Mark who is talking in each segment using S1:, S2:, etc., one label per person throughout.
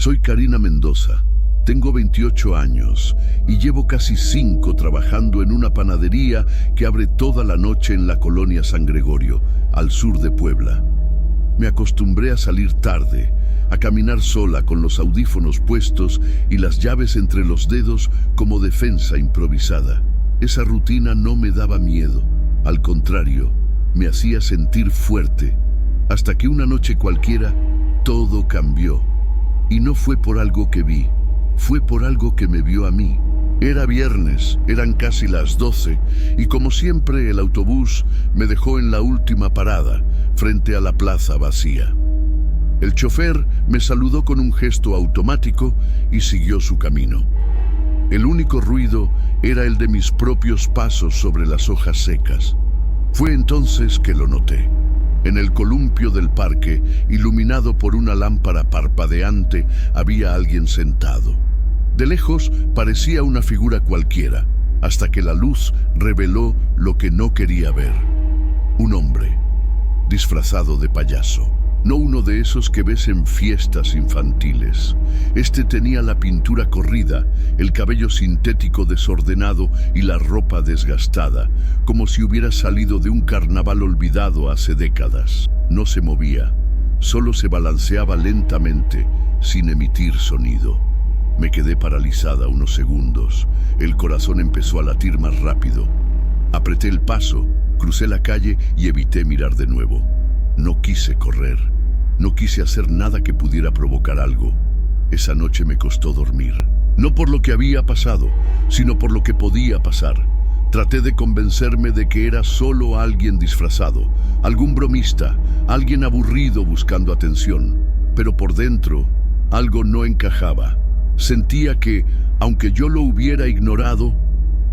S1: Soy Karina Mendoza. Tengo 28 años y llevo casi 5 trabajando en una panadería que abre toda la noche en la colonia San Gregorio, al sur de Puebla. Me acostumbré a salir tarde, a caminar sola con los audífonos puestos y las llaves entre los dedos como defensa improvisada. Esa rutina no me daba miedo, al contrario, me hacía sentir fuerte, hasta que una noche cualquiera todo cambió. Y no fue por algo que vi, fue por algo que me vio a mí. Era viernes, eran casi las 12, y como siempre el autobús me dejó en la última parada, frente a la plaza vacía. El chofer me saludó con un gesto automático y siguió su camino. El único ruido era el de mis propios pasos sobre las hojas secas. Fue entonces que lo noté. En el columpio del parque, iluminado por una lámpara parpadeante, había alguien sentado. De lejos parecía una figura cualquiera, hasta que la luz reveló lo que no quería ver. Un hombre, disfrazado de payaso. No uno de esos que ves en fiestas infantiles. Este tenía la pintura corrida, el cabello sintético desordenado y la ropa desgastada, como si hubiera salido de un carnaval olvidado hace décadas. No se movía, solo se balanceaba lentamente, sin emitir sonido. Me quedé paralizada unos segundos. El corazón empezó a latir más rápido. Apreté el paso, crucé la calle y evité mirar de nuevo. No quise correr. No quise hacer nada que pudiera provocar algo. Esa noche me costó dormir. No por lo que había pasado, sino por lo que podía pasar. Traté de convencerme de que era solo alguien disfrazado, algún bromista, alguien aburrido buscando atención. Pero por dentro, algo no encajaba. Sentía que, aunque yo lo hubiera ignorado,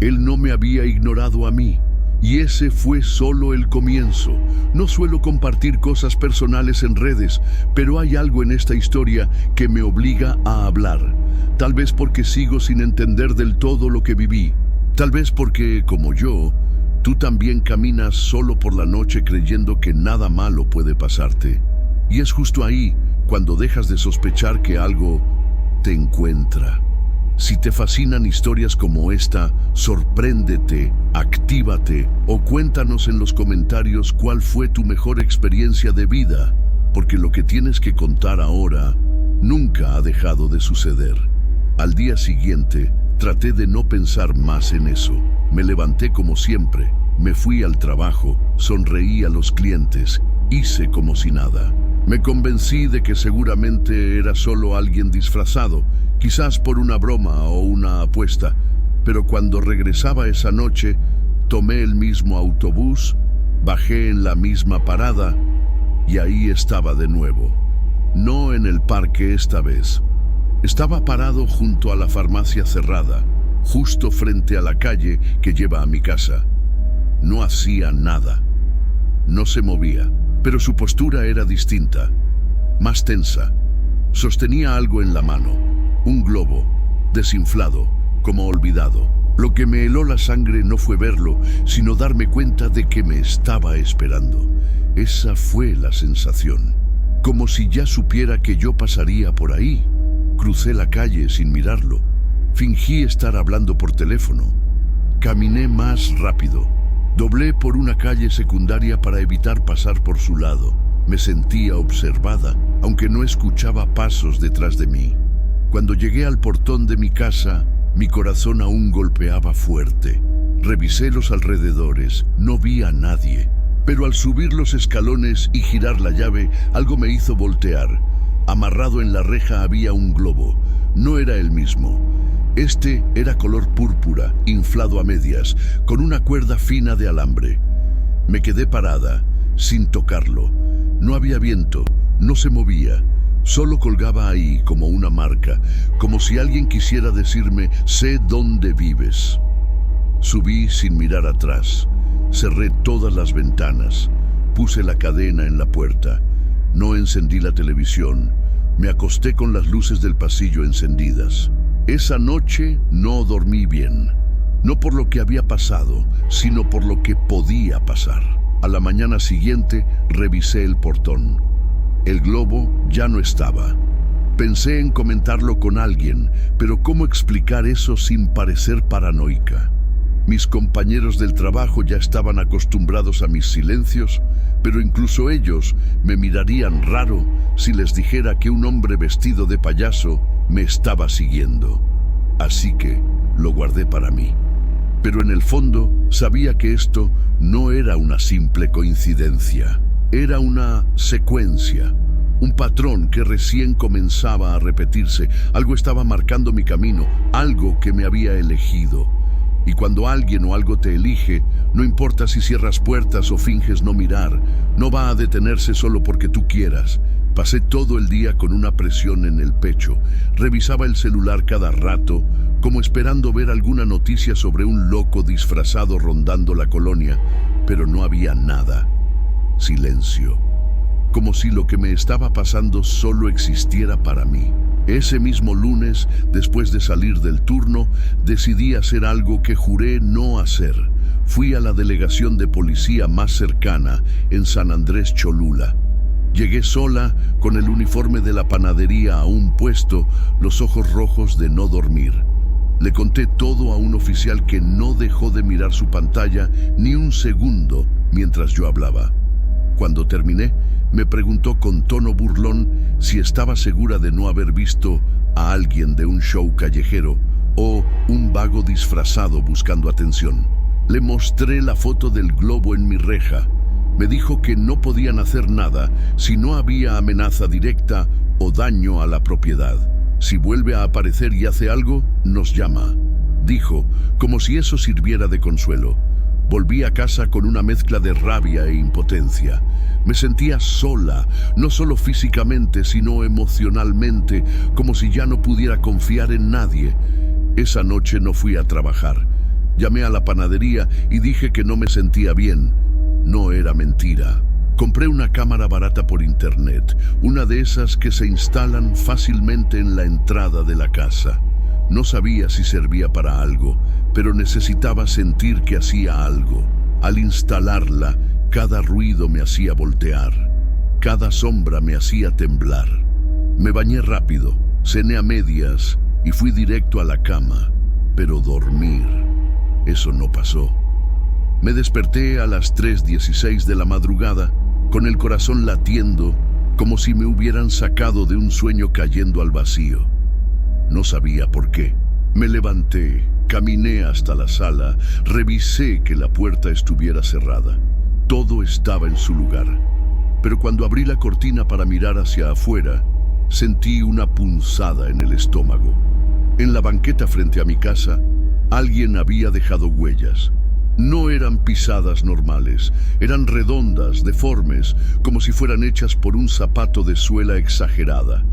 S1: él no me había ignorado a mí. Y ese fue solo el comienzo. No suelo compartir cosas personales en redes, pero hay algo en esta historia que me obliga a hablar. Tal vez porque sigo sin entender del todo lo que viví. Tal vez porque, como yo, tú también caminas solo por la noche creyendo que nada malo puede pasarte. Y es justo ahí cuando dejas de sospechar que algo te encuentra. Si te fascinan historias como esta, sorpréndete, actívate o cuéntanos en los comentarios cuál fue tu mejor experiencia de vida, porque lo que tienes que contar ahora nunca ha dejado de suceder. Al día siguiente, traté de no pensar más en eso. Me levanté como siempre, me fui al trabajo, sonreí a los clientes, hice como si nada. Me convencí de que seguramente era solo alguien disfrazado, quizás por una broma o una apuesta, pero cuando regresaba esa noche, tomé el mismo autobús, bajé en la misma parada y ahí estaba de nuevo. No en el parque esta vez. Estaba parado junto a la farmacia cerrada, justo frente a la calle que lleva a mi casa. No hacía nada. No se movía, pero su postura era distinta, más tensa. Sostenía algo en la mano, un globo, desinflado, como olvidado. Lo que me heló la sangre no fue verlo, sino darme cuenta de que me estaba esperando. Esa fue la sensación, como si ya supiera que yo pasaría por ahí. Crucé la calle sin mirarlo. Fingí estar hablando por teléfono. Caminé más rápido. Doblé por una calle secundaria para evitar pasar por su lado. Me sentía observada, aunque no escuchaba pasos detrás de mí. Cuando llegué al portón de mi casa, mi corazón aún golpeaba fuerte. Revisé los alrededores, no vi a nadie. Pero al subir los escalones y girar la llave, algo me hizo voltear. Amarrado en la reja había un globo. No era el mismo. Este era color púrpura, inflado a medias, con una cuerda fina de alambre. Me quedé parada, sin tocarlo. No había viento, no se movía. Solo colgaba ahí como una marca, como si alguien quisiera decirme, sé dónde vives. Subí sin mirar atrás. Cerré todas las ventanas. Puse la cadena en la puerta. No encendí la televisión. Me acosté con las luces del pasillo encendidas. Esa noche no dormí bien. No por lo que había pasado, sino por lo que podía pasar. A la mañana siguiente revisé el portón. El globo ya no estaba. Pensé en comentarlo con alguien, pero ¿cómo explicar eso sin parecer paranoica? Mis compañeros del trabajo ya estaban acostumbrados a mis silencios, pero incluso ellos me mirarían raro si les dijera que un hombre vestido de payaso me estaba siguiendo. Así que lo guardé para mí. Pero en el fondo sabía que esto no era una simple coincidencia. Era una secuencia, un patrón que recién comenzaba a repetirse. Algo estaba marcando mi camino, algo que me había elegido. Y cuando alguien o algo te elige, no importa si cierras puertas o finges no mirar, no va a detenerse solo porque tú quieras. Pasé todo el día con una presión en el pecho. Revisaba el celular cada rato, como esperando ver alguna noticia sobre un loco disfrazado rondando la colonia, pero no había nada. Silencio. Como si lo que me estaba pasando solo existiera para mí. Ese mismo lunes, después de salir del turno, decidí hacer algo que juré no hacer. Fui a la delegación de policía más cercana, en San Andrés Cholula. Llegué sola, con el uniforme de la panadería aún puesto, los ojos rojos de no dormir. Le conté todo a un oficial que no dejó de mirar su pantalla ni un segundo mientras yo hablaba. Cuando terminé, me preguntó con tono burlón si estaba segura de no haber visto a alguien de un show callejero o un vago disfrazado buscando atención. Le mostré la foto del globo en mi reja. Me dijo que no podían hacer nada si no había amenaza directa o daño a la propiedad. Si vuelve a aparecer y hace algo, nos llama, dijo, como si eso sirviera de consuelo. Volví a casa con una mezcla de rabia e impotencia. Me sentía sola, no solo físicamente, sino emocionalmente, como si ya no pudiera confiar en nadie. Esa noche no fui a trabajar. Llamé a la panadería y dije que no me sentía bien. No era mentira. Compré una cámara barata por internet, una de esas que se instalan fácilmente en la entrada de la casa. No sabía si servía para algo, pero necesitaba sentir que hacía algo. Al instalarla, cada ruido me hacía voltear, cada sombra me hacía temblar. Me bañé rápido, cené a medias y fui directo a la cama, pero dormir, eso no pasó. Me desperté a las 3:16 de la madrugada, con el corazón latiendo, como si me hubieran sacado de un sueño cayendo al vacío. No sabía por qué. Me levanté, caminé hasta la sala, revisé que la puerta estuviera cerrada. Todo estaba en su lugar. Pero cuando abrí la cortina para mirar hacia afuera, sentí una punzada en el estómago. En la banqueta frente a mi casa, alguien había dejado huellas. No eran pisadas normales, eran redondas, deformes, como si fueran hechas por un zapato de suela exagerada,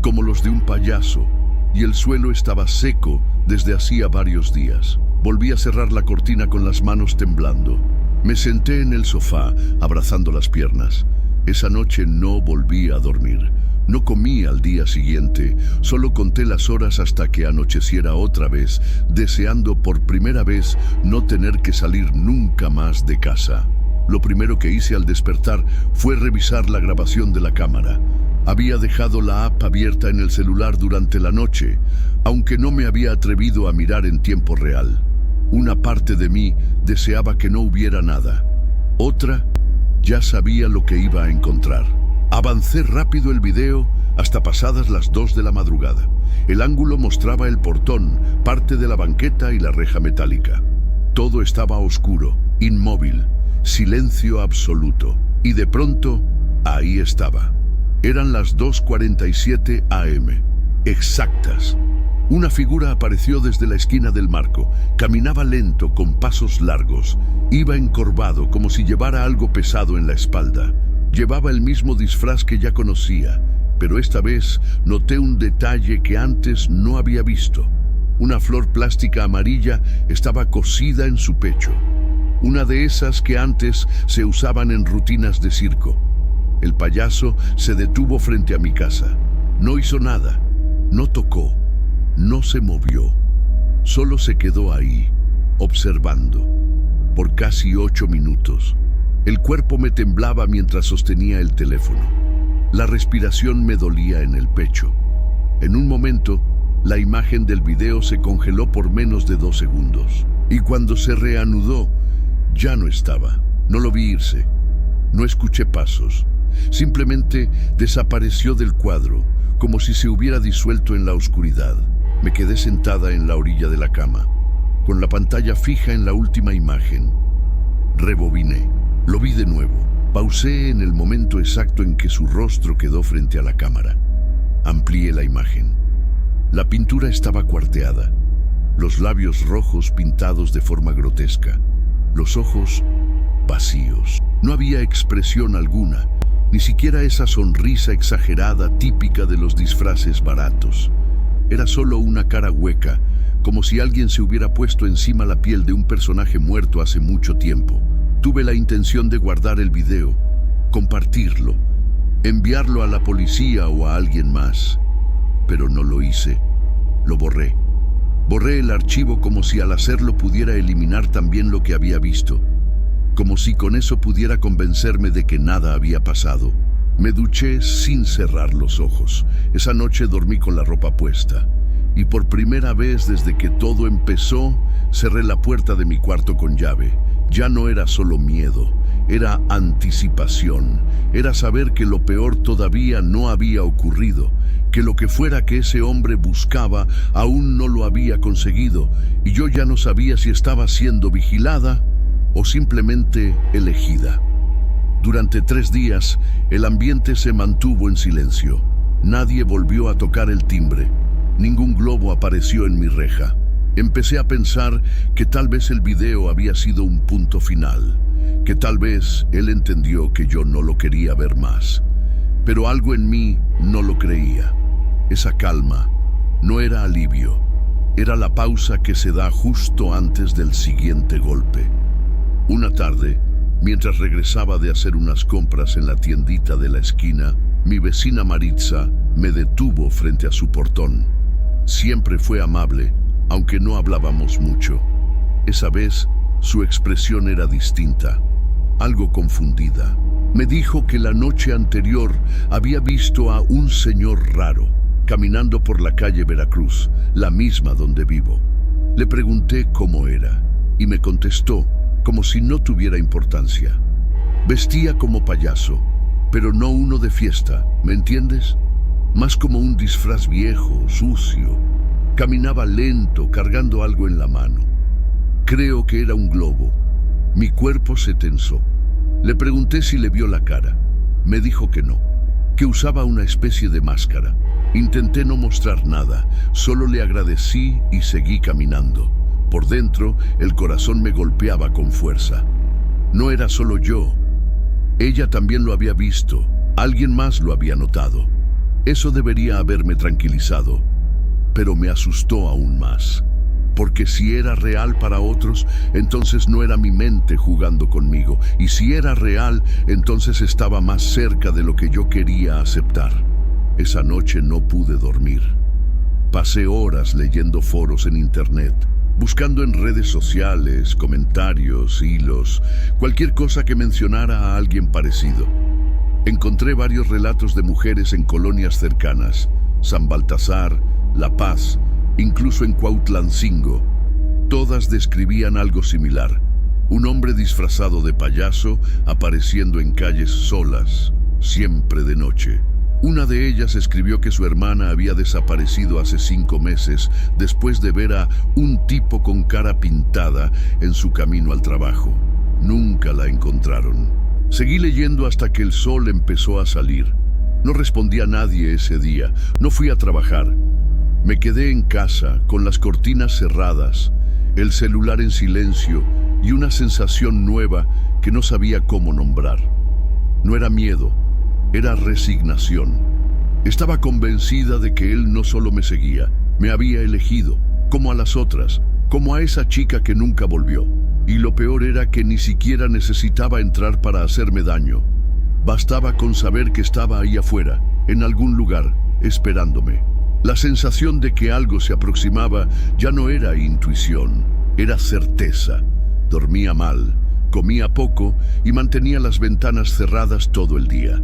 S1: como los de un payaso, y el suelo estaba seco desde hacía varios días. Volví a cerrar la cortina con las manos temblando. Me senté en el sofá, abrazando las piernas. Esa noche no volví a dormir. No comí al día siguiente, solo conté las horas hasta que anocheciera otra vez, deseando por primera vez no tener que salir nunca más de casa. Lo primero que hice al despertar fue revisar la grabación de la cámara. Había dejado la app abierta en el celular durante la noche, aunque no me había atrevido a mirar en tiempo real. Una parte de mí deseaba que no hubiera nada. Otra ya sabía lo que iba a encontrar. Avancé rápido el video hasta pasadas las 2 de la madrugada. El ángulo mostraba el portón, parte de la banqueta y la reja metálica. Todo estaba oscuro, inmóvil, silencio absoluto. Y de pronto, ahí estaba. Eran las 2:47 AM, exactas. Una figura apareció desde la esquina del marco. Caminaba lento, con pasos largos. Iba encorvado, como si llevara algo pesado en la espalda. Llevaba el mismo disfraz que ya conocía, pero esta vez noté un detalle que antes no había visto. Una flor plástica amarilla estaba cosida en su pecho. Una de esas que antes se usaban en rutinas de circo. El payaso se detuvo frente a mi casa. No hizo nada, no tocó, no se movió. Solo se quedó ahí, observando, por casi 8 minutos. El cuerpo me temblaba mientras sostenía el teléfono. La respiración me dolía en el pecho. En un momento, la imagen del video se congeló por menos de 2 segundos. Y cuando se reanudó, ya no estaba. No lo vi irse. No escuché pasos. Simplemente desapareció del cuadro, como si se hubiera disuelto en la oscuridad. Me quedé sentada en la orilla de la cama, con la pantalla fija en la última imagen. Rebobiné. Lo vi de nuevo. Pausé en el momento exacto en que su rostro quedó frente a la cámara. Amplié la imagen. La pintura estaba cuarteada, los labios rojos pintados de forma grotesca, los ojos vacíos. No había expresión alguna, ni siquiera esa sonrisa exagerada típica de los disfraces baratos. Era solo una cara hueca, como si alguien se hubiera puesto encima la piel de un personaje muerto hace mucho tiempo. Tuve la intención de guardar el video, compartirlo, enviarlo a la policía o a alguien más, pero no lo hice. Lo borré. Borré el archivo como si al hacerlo pudiera eliminar también lo que había visto, como si con eso pudiera convencerme de que nada había pasado. Me duché sin cerrar los ojos. Esa noche dormí con la ropa puesta, y por primera vez desde que todo empezó, cerré la puerta de mi cuarto con llave. Ya no era solo miedo, era anticipación, era saber que lo peor todavía no había ocurrido, que lo que fuera que ese hombre buscaba aún no lo había conseguido, y yo ya no sabía si estaba siendo vigilada o simplemente elegida. Durante 3 días, el ambiente se mantuvo en silencio. Nadie volvió a tocar el timbre. Ningún globo apareció en mi reja. Empecé a pensar que tal vez el video había sido un punto final, que tal vez él entendió que yo no lo quería ver más. Pero algo en mí no lo creía. Esa calma no era alivio, era la pausa que se da justo antes del siguiente golpe. Una tarde, mientras regresaba de hacer unas compras en la tiendita de la esquina, mi vecina Maritza me detuvo frente a su portón. Siempre fue amable, aunque no hablábamos mucho. Esa vez, su expresión era distinta, algo confundida. Me dijo que la noche anterior había visto a un señor raro, caminando por la calle Veracruz, la misma donde vivo. Le pregunté cómo era, y me contestó, como si no tuviera importancia. Vestía como payaso, pero no uno de fiesta, ¿me entiendes? Más como un disfraz viejo, sucio. Caminaba lento, cargando algo en la mano. Creo que era un globo. Mi cuerpo se tensó. Le pregunté si le vio la cara. Me dijo que no, que usaba una especie de máscara. Intenté no mostrar nada, solo le agradecí y seguí caminando. Por dentro, el corazón me golpeaba con fuerza. No era solo yo. Ella también lo había visto. Alguien más lo había notado. Eso debería haberme tranquilizado, pero me asustó aún más. Porque si era real para otros, entonces no era mi mente jugando conmigo. Y si era real, entonces estaba más cerca de lo que yo quería aceptar. Esa noche no pude dormir. Pasé horas leyendo foros en internet, buscando en redes sociales, comentarios, hilos, cualquier cosa que mencionara a alguien parecido. Encontré varios relatos de mujeres en colonias cercanas, San Baltasar, La Paz, incluso en Cuautlancingo. Todas describían algo similar. Un hombre disfrazado de payaso apareciendo en calles solas, siempre de noche. Una de ellas escribió que su hermana había desaparecido hace 5 meses después de ver a un tipo con cara pintada en su camino al trabajo. Nunca la encontraron. Seguí leyendo hasta que el sol empezó a salir. No respondí a nadie ese día. No fui a trabajar. Me quedé en casa con las cortinas cerradas, el celular en silencio y una sensación nueva que no sabía cómo nombrar. No era miedo, era resignación. Estaba convencida de que él no solo me seguía, me había elegido, como a las otras, como a esa chica que nunca volvió. Y lo peor era que ni siquiera necesitaba entrar para hacerme daño. Bastaba con saber que estaba ahí afuera, en algún lugar, esperándome. La sensación de que algo se aproximaba ya no era intuición, era certeza. Dormía mal, comía poco y mantenía las ventanas cerradas todo el día.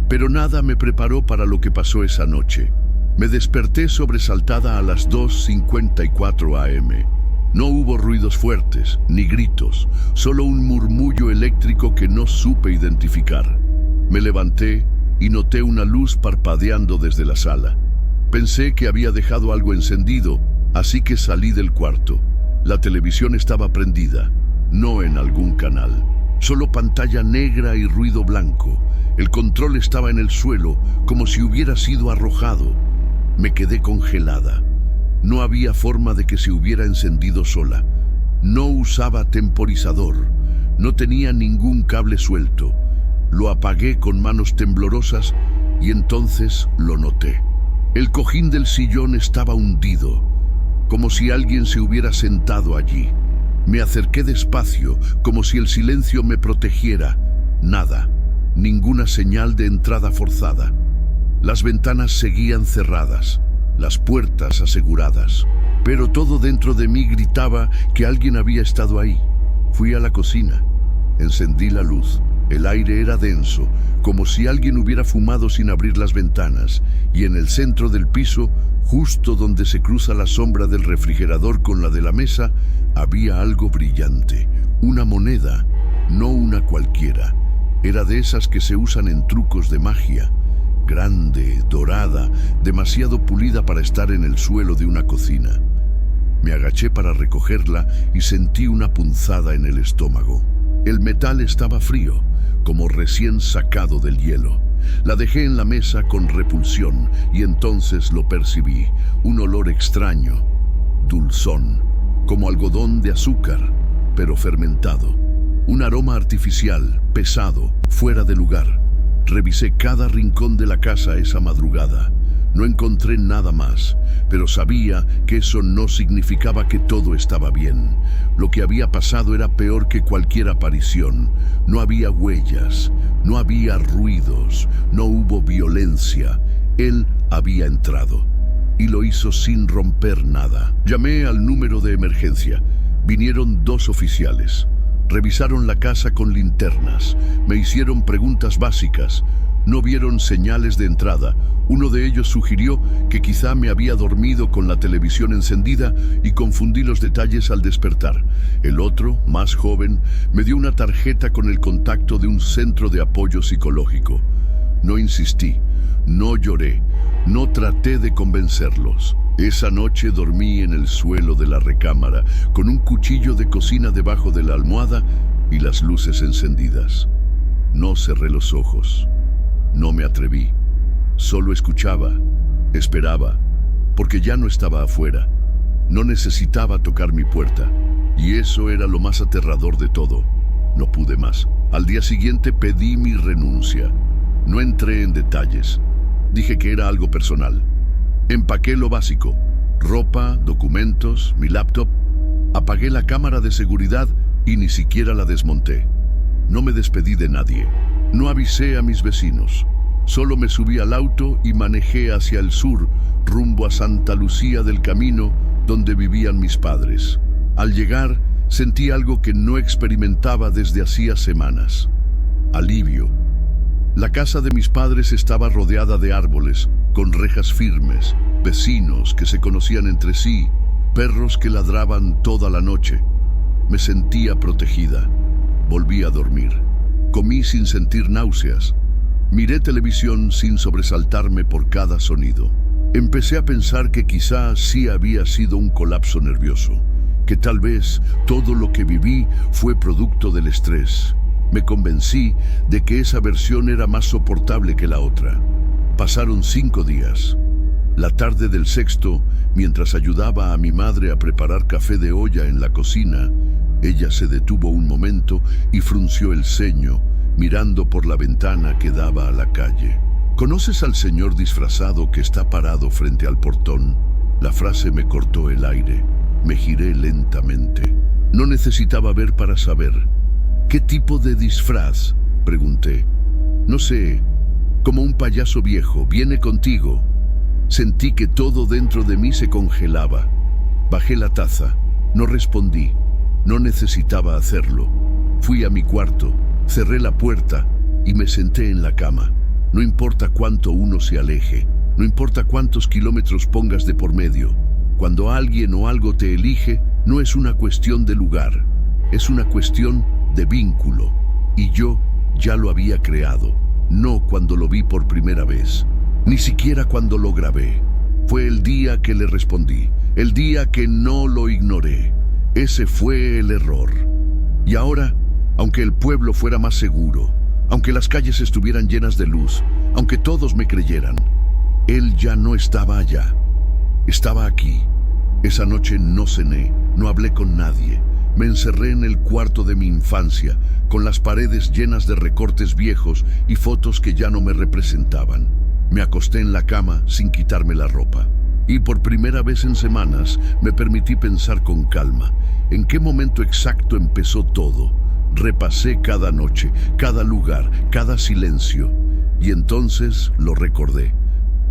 S1: Pero nada me preparó para lo que pasó esa noche. Me desperté sobresaltada a las 2:54 am. No hubo ruidos fuertes, ni gritos, solo un murmullo eléctrico que no supe identificar. Me levanté y noté una luz parpadeando desde la sala. Pensé que había dejado algo encendido, así que salí del cuarto. La televisión estaba prendida, no en algún canal. Solo pantalla negra y ruido blanco. El control estaba en el suelo, como si hubiera sido arrojado. Me quedé congelada. No había forma de que se hubiera encendido sola. No usaba temporizador. No tenía ningún cable suelto. Lo apagué con manos temblorosas y entonces lo noté. El cojín del sillón estaba hundido, como si alguien se hubiera sentado allí. Me acerqué despacio, como si el silencio me protegiera. Nada, ninguna señal de entrada forzada. Las ventanas seguían cerradas, las puertas aseguradas, pero todo dentro de mí gritaba que alguien había estado ahí. Fui a la cocina, encendí la luz. El aire era denso, como si alguien hubiera fumado sin abrir las ventanas, y en el centro del piso, justo donde se cruza la sombra del refrigerador con la de la mesa, había algo brillante, una moneda, no una cualquiera. Era de esas que se usan en trucos de magia. Grande, dorada, demasiado pulida para estar en el suelo de una cocina. Me agaché para recogerla y sentí una punzada en el estómago. El metal estaba frío, como recién sacado del hielo. La dejé en la mesa con repulsión y entonces lo percibí, un olor extraño, dulzón, como algodón de azúcar, pero fermentado. Un aroma artificial, pesado, fuera de lugar. Revisé cada rincón de la casa esa madrugada. No encontré nada más, pero sabía que eso no significaba que todo estaba bien. Lo que había pasado era peor que cualquier aparición. No había huellas, no había ruidos, no hubo violencia. Él había entrado y lo hizo sin romper nada. Llamé al número de emergencia. Vinieron 2 oficiales. Revisaron la casa con linternas. Me hicieron preguntas básicas. No vieron señales de entrada. Uno de ellos sugirió que quizá me había dormido con la televisión encendida y confundí los detalles al despertar. El otro, más joven, me dio una tarjeta con el contacto de un centro de apoyo psicológico. No insistí, no lloré, no traté de convencerlos. Esa noche dormí en el suelo de la recámara, con un cuchillo de cocina debajo de la almohada y las luces encendidas. No cerré los ojos. No me atreví. Solo escuchaba, esperaba, porque ya no estaba afuera. No necesitaba tocar mi puerta, y eso era lo más aterrador de todo. No pude más. Al día siguiente pedí mi renuncia. No entré en detalles. Dije que era algo personal. Empaqué lo básico: ropa, documentos, mi laptop. Apagué la cámara de seguridad y ni siquiera la desmonté. No me despedí de nadie. No avisé a mis vecinos. Solo me subí al auto y manejé hacia el sur, rumbo a Santa Lucía del Camino, donde vivían mis padres. Al llegar, sentí algo que no experimentaba desde hacía semanas: alivio. La casa de mis padres estaba rodeada de árboles, con rejas firmes, vecinos que se conocían entre sí, perros que ladraban toda la noche. Me sentía protegida. Volví a dormir. Comí sin sentir náuseas. Miré televisión sin sobresaltarme por cada sonido. Empecé a pensar que quizá sí había sido un colapso nervioso, que tal vez todo lo que viví fue producto del estrés. Me convencí de que esa versión era más soportable que la otra. Pasaron 5 días. La tarde del 6º, mientras ayudaba a mi madre a preparar café de olla en la cocina, ella se detuvo un momento y frunció el ceño, mirando por la ventana que daba a la calle. ¿Conoces al señor disfrazado que está parado frente al portón? La frase me cortó el aire. Me giré lentamente. No necesitaba ver para saber. ¿Qué tipo de disfraz?, pregunté. No sé, como un payaso viejo. ¿Viene contigo? Sentí que todo dentro de mí se congelaba. Bajé la taza. No respondí. No necesitaba hacerlo. Fui a mi cuarto, cerré la puerta y me senté en la cama. No importa cuánto uno se aleje, No importa cuántos kilómetros pongas de por medio. Cuando alguien o algo te elige, no es una cuestión de lugar, es una cuestión de vínculo. Y yo ya lo había creado, no cuando lo vi por primera vez, ni siquiera cuando lo grabé. Fue el día que le respondí, el día que no lo ignoré. Ese fue el error. Y ahora, aunque el pueblo fuera más seguro, aunque las calles estuvieran llenas de luz, aunque todos me creyeran, él ya no estaba allá. Estaba aquí. Esa noche no cené, no hablé con nadie. Me encerré en el cuarto de mi infancia, con las paredes llenas de recortes viejos y fotos que ya no me representaban. Me acosté en la cama sin quitarme la ropa. Y por primera vez en semanas me permití pensar con calma. ¿En qué momento exacto empezó todo? Repasé cada noche, cada lugar, cada silencio. Y entonces lo recordé.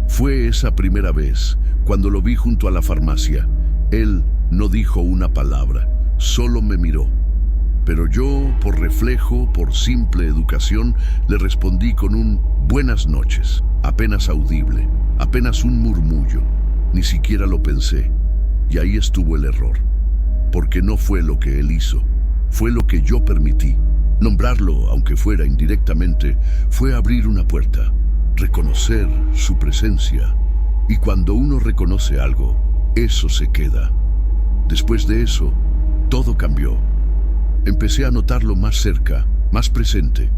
S1: Fue esa primera vez, cuando lo vi junto a la farmacia. Él no dijo una palabra, solo me miró. Pero yo, por reflejo, por simple educación, le respondí con un buenas noches, apenas audible, apenas un murmullo. Ni siquiera lo pensé. Y ahí estuvo el error. Porque no fue lo que él hizo, fue lo que yo permití. Nombrarlo, aunque fuera indirectamente, fue abrir una puerta, reconocer su presencia. Y cuando uno reconoce algo, eso se queda. Después de eso, todo cambió. Empecé a notarlo más cerca, más presente.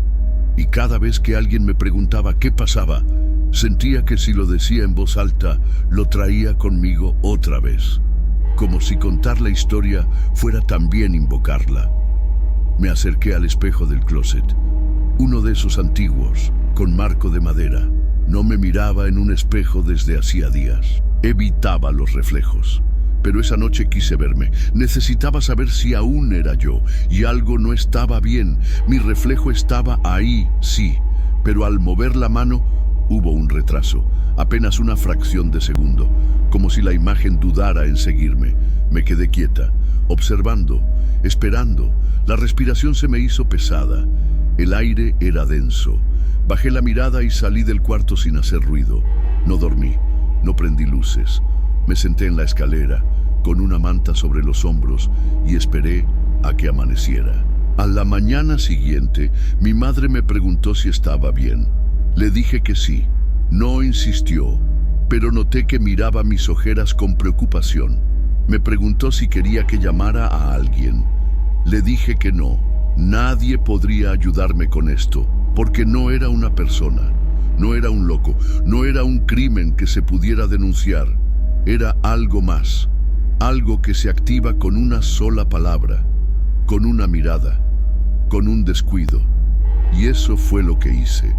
S1: Y cada vez que alguien me preguntaba qué pasaba, sentía que si lo decía en voz alta, lo traía conmigo otra vez. Como si contar la historia fuera también invocarla. Me acerqué al espejo del closet, uno de esos antiguos, con marco de madera. No me miraba en un espejo desde hacía días. Evitaba los reflejos. Pero esa noche quise verme. Necesitaba saber si aún era yo. Y algo no estaba bien. Mi reflejo estaba ahí, sí. Pero al mover la mano, hubo un retraso. Apenas una fracción de segundo. Como si la imagen dudara en seguirme. Me quedé quieta, observando, esperando. La respiración se me hizo pesada. El aire era denso. Bajé la mirada y salí del cuarto sin hacer ruido. No dormí, no prendí luces. Me senté en la escalera, con una manta sobre los hombros, y esperé a que amaneciera. A la mañana siguiente, mi madre me preguntó si estaba bien. Le dije que sí. No insistió, pero noté que miraba mis ojeras con preocupación. Me preguntó si quería que llamara a alguien. Le dije que no. Nadie podría ayudarme con esto, porque no era una persona, no era un loco, no era un crimen que se pudiera denunciar. Era algo más, algo que se activa con una sola palabra, con una mirada, con un descuido. Y eso fue lo que hice.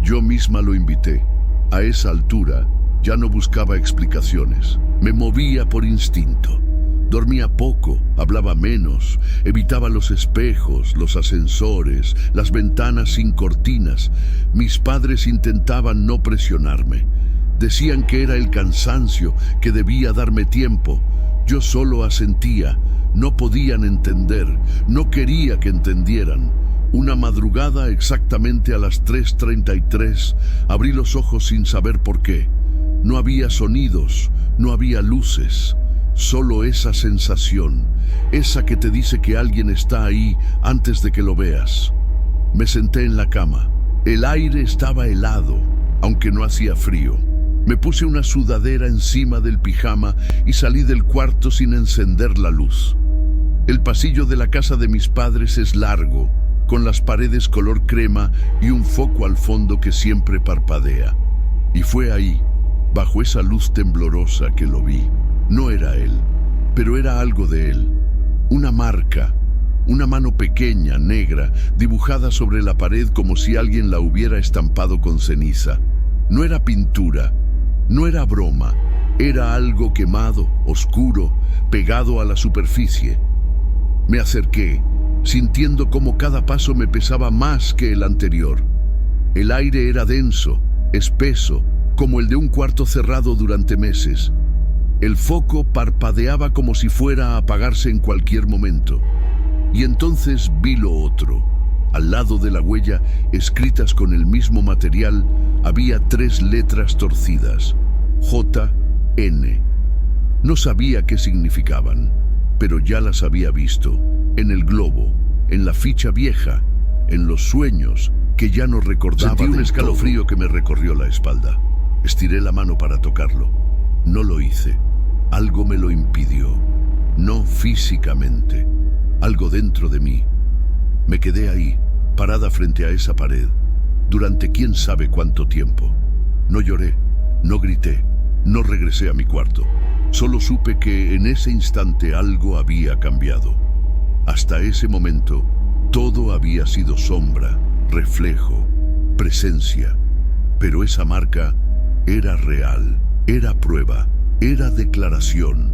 S1: Yo misma lo invité. A esa altura ya no buscaba explicaciones. Me movía por instinto. Dormía poco, hablaba menos, evitaba los espejos, los ascensores, las ventanas sin cortinas. Mis padres intentaban no presionarme. Decían que era el cansancio, que debía darme tiempo. Yo solo asentía. No podían entender, no quería que entendieran. Una madrugada, exactamente a las 3:33, abrí los ojos sin saber por qué. No había sonidos, no había luces. Solo esa sensación, esa que te dice que alguien está ahí antes de que lo veas. Me senté en la cama. El aire estaba helado, aunque no hacía frío. Me puse una sudadera encima del pijama y salí del cuarto sin encender la luz. El pasillo de la casa de mis padres es largo, con las paredes color crema y un foco al fondo que siempre parpadea. Y fue ahí, bajo esa luz temblorosa, que lo vi. No era él, pero era algo de él. Una marca, una mano pequeña, negra, dibujada sobre la pared como si alguien la hubiera estampado con ceniza. No era pintura, no era broma, era algo quemado, oscuro, pegado a la superficie. Me acerqué, sintiendo como cada paso me pesaba más que el anterior. El aire era denso, espeso, como el de un cuarto cerrado durante meses. El foco parpadeaba como si fuera a apagarse en cualquier momento. Y entonces vi lo otro, Al lado de la huella, escritas con el mismo material, había 3 letras torcidas: JN. No sabía qué significaban, pero ya las había visto, en el globo, en la ficha vieja, en los sueños que ya no recordaba. Sentí un escalofrío que me recorrió la espalda. Estiré la mano para tocarlo. No lo hice. Algo me lo impidió. No físicamente. Algo dentro de mí. Me quedé ahí, parada frente a esa pared, durante quién sabe cuánto tiempo. No lloré, no grité, no regresé a mi cuarto. Solo supe que en ese instante algo había cambiado. Hasta ese momento, todo había sido sombra, reflejo, presencia. Pero esa marca era real, era prueba, era declaración.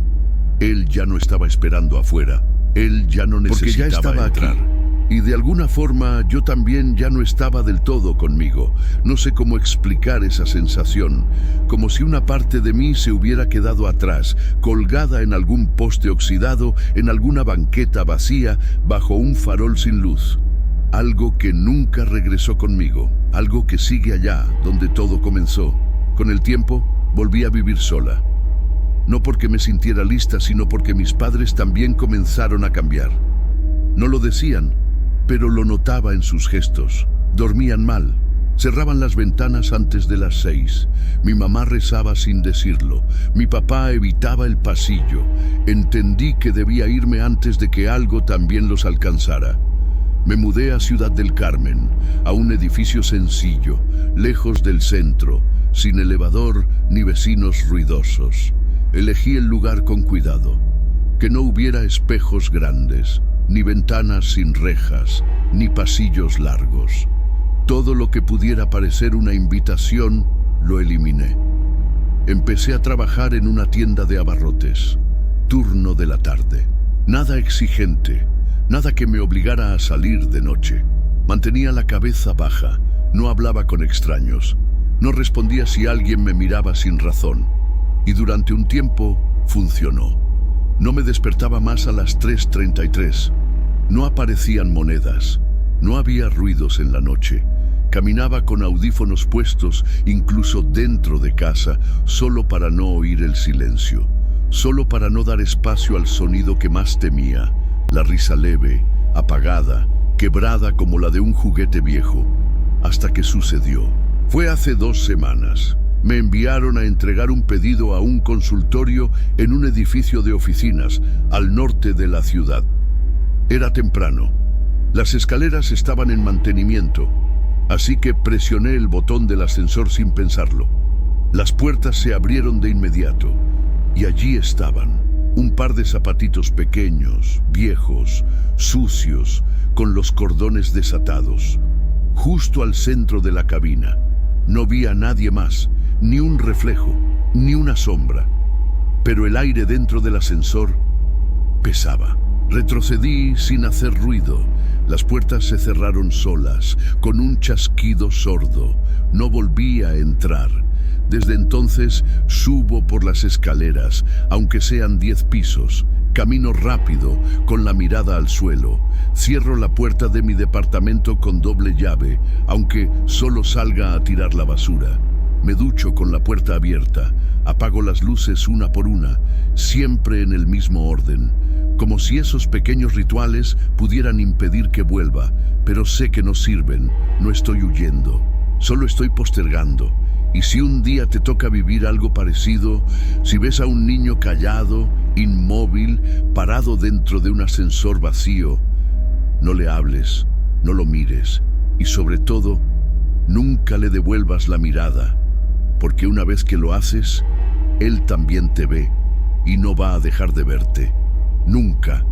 S1: Él ya no estaba esperando afuera, él ya no necesitaba porque ya estaba entrar. Aquí. Y de alguna forma yo también ya no estaba del todo conmigo. No sé cómo explicar esa sensación, como si una parte de mí se hubiera quedado atrás, colgada en algún poste oxidado, en alguna banqueta vacía, bajo un farol sin luz. Algo que nunca regresó conmigo, algo que sigue allá, donde todo comenzó. Con el tiempo, volví a vivir sola. No porque me sintiera lista, sino porque mis padres también comenzaron a cambiar. No lo decían, pero lo notaba en sus gestos. Dormían mal, cerraban las ventanas antes de las 6. Mi mamá rezaba sin decirlo. Mi papá evitaba el pasillo. Entendí que debía irme antes de que algo también los alcanzara. Me mudé a Ciudad del Carmen, a un edificio sencillo, lejos del centro, sin elevador ni vecinos ruidosos. Elegí el lugar con cuidado, que no hubiera espejos grandes, ni ventanas sin rejas, ni pasillos largos. Todo lo que pudiera parecer una invitación, lo eliminé. Empecé a trabajar en una tienda de abarrotes, turno de la tarde. Nada exigente, nada que me obligara a salir de noche. Mantenía la cabeza baja, no hablaba con extraños, no respondía si alguien me miraba sin razón. Y durante un tiempo funcionó. No me despertaba más a las 3:33. No aparecían monedas. No había ruidos en la noche. Caminaba con audífonos puestos, incluso dentro de casa, solo para no oír el silencio. Solo para no dar espacio al sonido que más temía. La risa leve, apagada, quebrada como la de un juguete viejo. Hasta que sucedió. Fue hace 2 semanas. Me enviaron a entregar un pedido a un consultorio en un edificio de oficinas al norte de la ciudad. Era temprano. Las escaleras estaban en mantenimiento, así que presioné el botón del ascensor sin pensarlo. Las puertas se abrieron de inmediato y allí estaban, un par de zapatitos pequeños, viejos, sucios, con los cordones desatados, justo al centro de la cabina. No vi a nadie más, ni un reflejo, ni una sombra. Pero el aire dentro del ascensor pesaba. Retrocedí sin hacer ruido. Las puertas se cerraron solas, con un chasquido sordo. No volví a entrar. Desde entonces subo por las escaleras, aunque sean 10 pisos. Camino rápido, con la mirada al suelo. Cierro la puerta de mi departamento con doble llave, aunque solo salga a tirar la basura. Me ducho con la puerta abierta. Apago las luces una por una, siempre en el mismo orden. Como si esos pequeños rituales pudieran impedir que vuelva, pero sé que no sirven. No estoy huyendo, solo estoy postergando. Y si un día te toca vivir algo parecido, si ves a un niño callado, inmóvil, parado dentro de un ascensor vacío, no le hables, no lo mires y sobre todo, nunca le devuelvas la mirada, porque una vez que lo haces, él también te ve y no va a dejar de verte. Nunca.